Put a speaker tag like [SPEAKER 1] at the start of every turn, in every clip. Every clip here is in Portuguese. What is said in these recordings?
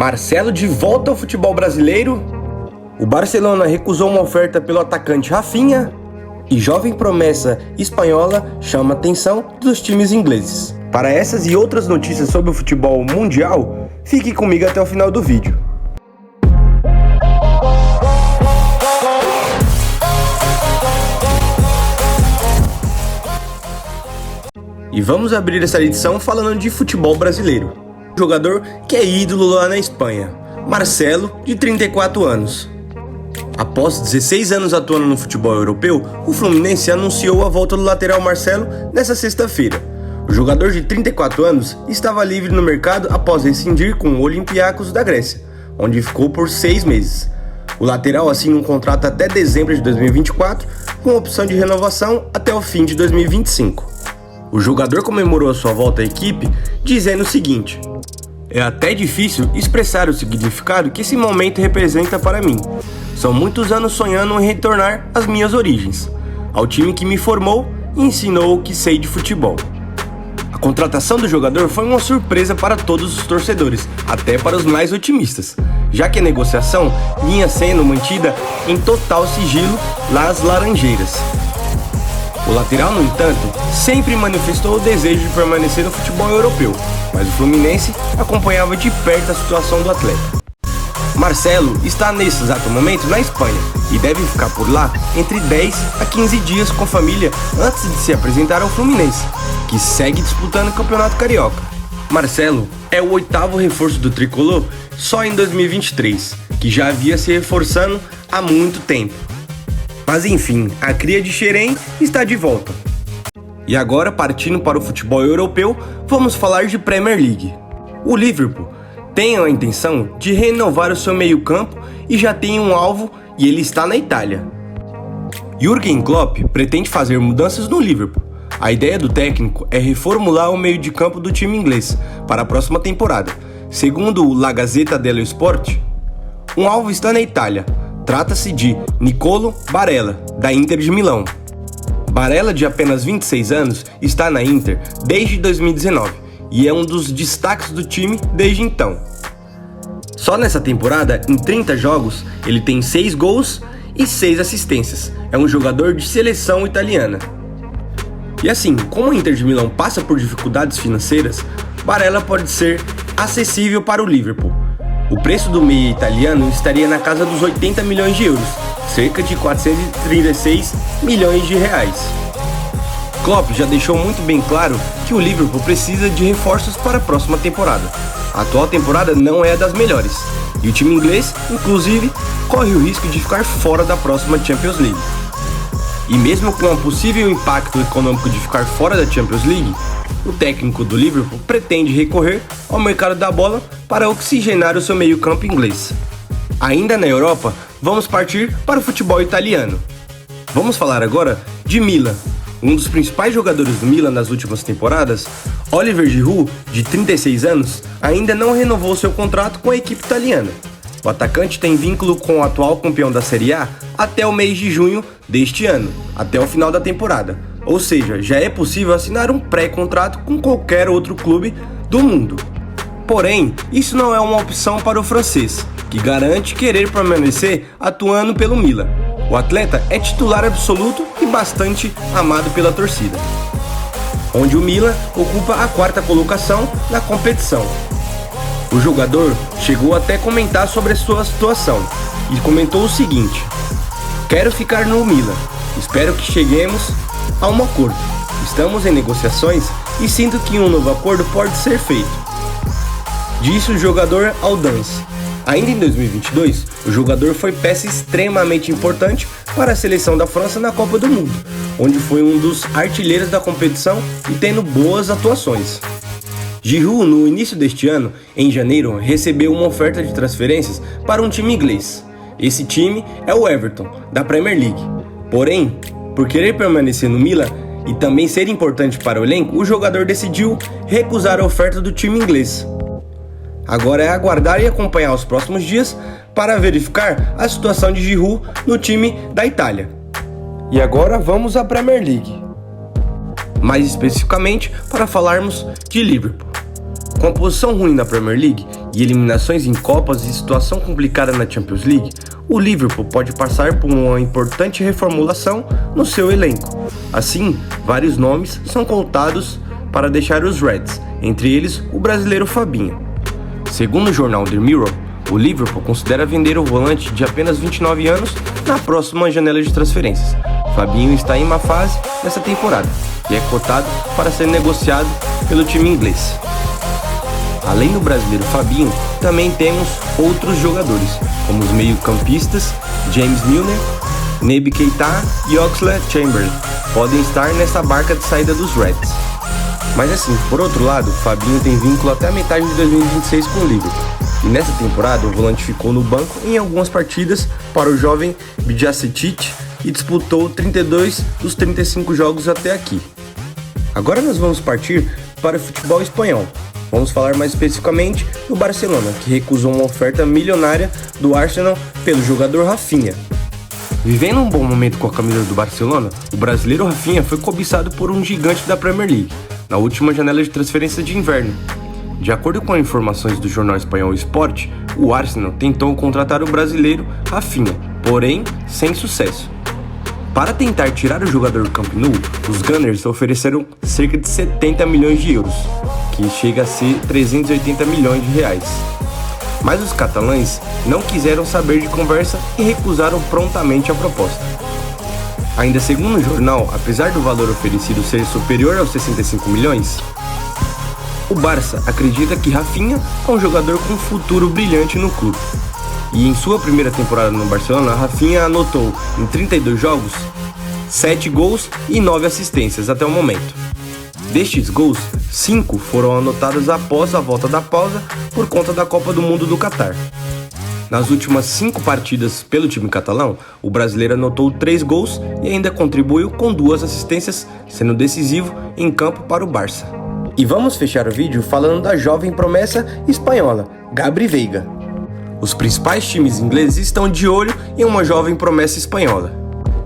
[SPEAKER 1] Marcelo de volta ao futebol brasileiro? O Barcelona recusou uma oferta pelo atacante Rafinha? E jovem promessa espanhola chama a atenção dos times ingleses. Para essas e outras notícias sobre o futebol mundial, fique comigo até o final do vídeo. E vamos abrir essa edição falando de futebol brasileiro. Um jogador que é ídolo lá na Espanha, Marcelo, de 34 anos. Após 16 anos atuando no futebol europeu, o Fluminense anunciou a volta do lateral Marcelo nesta sexta-feira. O jogador de 34 anos estava livre no mercado após rescindir com o Olympiacos da Grécia, onde ficou por 6 meses. O lateral assina um contrato até dezembro de 2024, com opção de renovação até o fim de 2025. O jogador comemorou a sua volta à equipe, dizendo o seguinte: "É até difícil expressar o significado que esse momento representa para mim. São muitos anos sonhando em retornar às minhas origens, ao time que me formou e ensinou o que sei de futebol." A contratação do jogador foi uma surpresa para todos os torcedores, até para os mais otimistas, já que a negociação vinha sendo mantida em total sigilo nas Laranjeiras. O lateral, no entanto, sempre manifestou o desejo de permanecer no futebol europeu, mas o Fluminense acompanhava de perto a situação do atleta. Marcelo está nesse exato momento na Espanha e deve ficar por lá entre 10 a 15 dias com a família antes de se apresentar ao Fluminense, que segue disputando o Campeonato Carioca. Marcelo é o 8º reforço do tricolor só em 2023, que já havia se reforçando há muito tempo. Mas enfim, a cria de Xerém está de volta. E agora, partindo para o futebol europeu, vamos falar de Premier League. O Liverpool tem a intenção de renovar o seu meio-campo e já tem um alvo, e ele está na Itália. Jürgen Klopp pretende fazer mudanças no Liverpool. A ideia do técnico é reformular o meio de campo do time inglês para a próxima temporada. Segundo o La Gazzetta dello Sport, um alvo está na Itália. Trata-se de Nicolo Barella, da Inter de Milão. Barella, de apenas 26 anos, está na Inter desde 2019 e é um dos destaques do time desde então. Só nessa temporada, em 30 jogos, ele tem 6 gols e 6 assistências. É um jogador de seleção italiana. E assim, como a Inter de Milão passa por dificuldades financeiras, Barella pode ser acessível para o Liverpool. O preço do meia italiano estaria na casa dos 80 milhões de euros, cerca de 436 milhões de reais. Klopp já deixou muito bem claro que o Liverpool precisa de reforços para a próxima temporada. A atual temporada não é a das melhores, e o time inglês, inclusive, corre o risco de ficar fora da próxima Champions League. E mesmo com o possível impacto econômico de ficar fora da Champions League, o técnico do Liverpool pretende recorrer ao mercado da bola para oxigenar o seu meio-campo inglês. Ainda na Europa, vamos partir para o futebol italiano. Vamos falar agora de Milan. Um dos principais jogadores do Milan nas últimas temporadas, Oliver Giroud, de 36 anos, ainda não renovou seu contrato com a equipe italiana. O atacante tem vínculo com o atual campeão da Série A até o mês de junho deste ano, até o final da temporada. Ou seja, já é possível assinar um pré-contrato com qualquer outro clube do mundo. Porém, isso não é uma opção para o francês, que garante querer permanecer atuando pelo Milan. O atleta é titular absoluto e bastante amado pela torcida, onde o Milan ocupa a 4ª colocação na competição. O jogador chegou até a comentar sobre a sua situação e comentou o seguinte: "Quero ficar no Milan, espero que cheguemos a um acordo. Estamos em negociações e sinto que um novo acordo pode ser feito", disse o jogador ao Dance. Ainda em 2022, o jogador foi peça extremamente importante para a seleção da França na Copa do Mundo, onde foi um dos artilheiros da competição e tendo boas atuações. Giroud, no início deste ano, em janeiro, recebeu uma oferta de transferências para um time inglês. Esse time é o Everton, da Premier League. Porém, por querer permanecer no Milan e também ser importante para o elenco, o jogador decidiu recusar a oferta do time inglês. Agora é aguardar e acompanhar os próximos dias para verificar a situação de Giroud no time da Itália. E agora vamos à Premier League, mais especificamente para falarmos de Liverpool. Com a posição ruim na Premier League e eliminações em Copas e situação complicada na Champions League, o Liverpool pode passar por uma importante reformulação no seu elenco. Assim, vários nomes são contados para deixar os Reds, entre eles o brasileiro Fabinho. Segundo o jornal The Mirror, o Liverpool considera vender o volante de apenas 29 anos na próxima janela de transferências. Fabinho está em má fase nessa temporada e é cotado para ser negociado pelo time inglês. Além do brasileiro Fabinho, também temos outros jogadores, como os meio-campistas James Milner, Naby Keita e Oxlade-Chamberlain, podem estar nessa barca de saída dos Reds. Mas assim, por outro lado, Fabinho tem vínculo até a metade de 2026 com o Liverpool, e nessa temporada o volante ficou no banco em algumas partidas para o jovem Bajcetic e disputou 32 dos 35 jogos até aqui. Agora nós vamos partir para o futebol espanhol. Vamos falar mais especificamente do Barcelona, que recusou uma oferta milionária do Arsenal pelo jogador Rafinha. Vivendo um bom momento com a camisa do Barcelona, o brasileiro Rafinha foi cobiçado por um gigante da Premier League na última janela de transferência de inverno. De acordo com informações do jornal espanhol Sport, o Arsenal tentou contratar o brasileiro Rafinha, porém sem sucesso. Para tentar tirar o jogador do Camp Nou, os Gunners ofereceram cerca de 70 milhões de euros, que chega a ser 380 milhões de reais. Mas os catalães não quiseram saber de conversa e recusaram prontamente a proposta. Ainda segundo o jornal, apesar do valor oferecido ser superior aos 65 milhões, o Barça acredita que Rafinha é um jogador com um futuro brilhante no clube. E em sua primeira temporada no Barcelona, Rafinha anotou em 32 jogos 7 gols e 9 assistências até o momento. Destes gols, 5 foram anotados após a volta da pausa por conta da Copa do Mundo do Catar. Nas últimas 5 partidas pelo time catalão, o brasileiro anotou 3 gols e ainda contribuiu com 2 assistências, sendo decisivo em campo para o Barça. E vamos fechar o vídeo falando da jovem promessa espanhola, Gabri Veiga. Os principais times ingleses estão de olho em uma jovem promessa espanhola.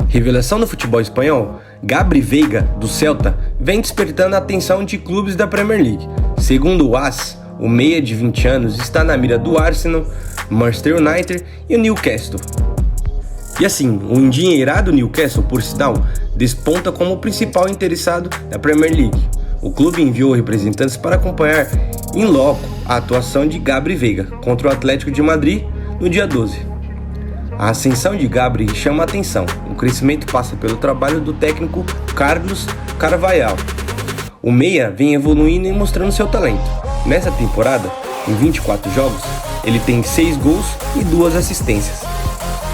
[SPEAKER 1] Revelação do futebol espanhol, Gabri Veiga, do Celta, vem despertando a atenção de clubes da Premier League. Segundo o AS, o meia de 20 anos está na mira do Arsenal, Manchester United e o Newcastle. E assim, o endinheirado Newcastle, por sinal, desponta como o principal interessado da Premier League. O clube enviou representantes para acompanhar in loco a atuação de Gabri Veiga contra o Atlético de Madrid no dia 12. A ascensão de Gabri chama a atenção. O crescimento passa pelo trabalho do técnico Carlos Carvalhal. O meia vem evoluindo e mostrando seu talento. Nessa temporada, em 24 jogos, ele tem 6 gols e 2 assistências.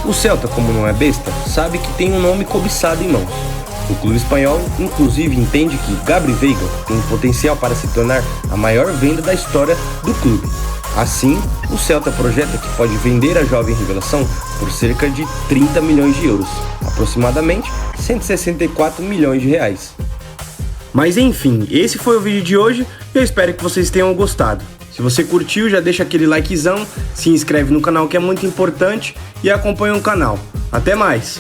[SPEAKER 1] O Celta, como não é besta, sabe que tem um nome cobiçado em mãos. O clube espanhol, inclusive, entende que Gabri Veiga tem potencial para se tornar a maior venda da história do clube. Assim, o Celta projeta que pode vender a jovem revelação por cerca de 30 milhões de euros, aproximadamente 164 milhões de reais. Mas enfim, esse foi o vídeo de hoje e eu espero que vocês tenham gostado. Se você curtiu, já deixa aquele likezão, se inscreve no canal que é muito importante e acompanha o canal. Até mais!